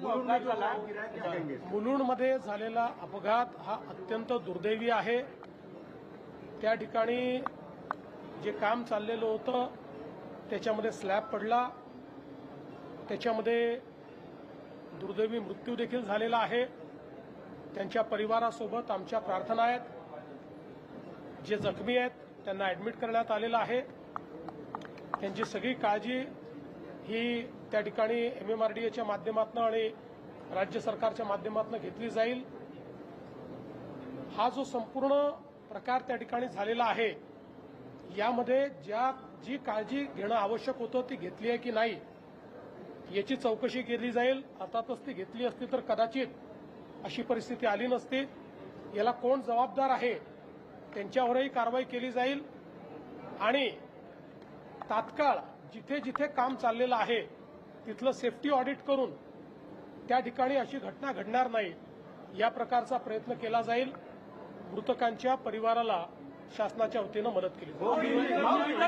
जो अपघात झाला मुलुंडमध्ये झालेला अपघात हा अत्यंत दुर्दैवी आहे। त्या ठिकाणी जे काम चाललेलं होतं त्याच्यामध्ये स्लॅब पडला, त्याच्यामध्ये दुर्दैवी मृत्यू देखील झालेला आहे। त्यांच्या परिवारासोबत आमच्या प्रार्थना आहेत। जे जखमी आहेत त्यांना ऍडमिट करण्यात आलेलं आहे। त्यांची सगळी काळजी ही त्या ठिकाणी MMRDAच्या माध्यमातून आणि राज्य सरकारच्या माध्यमातून घेतली जाईल। हा जो संपूर्ण प्रकार त्या ठिकाणी झालेला आहे यामध्ये जी काळजी घेणं आवश्यक होतं ती घेतली आहे की नाही याची चौकशी केली जाईल। अर्थातच ती घेतली असती तर कदाचित अशी परिस्थिती आली नसती। याला कोण जबाबदार आहे त्यांच्यावरही कारवाई केली जाईल आणि तात्काळ जिथे जिथे काम चाललेलं आहे तिथलं सेफ्टी ऑडिट करून त्या ठिकाणी अशी घटना घडणार नाही या प्रकारचा प्रयत्न केला जाईल। मृतकांच्या परिवाराला शासनाच्या वतीनं मदत केली जाईल।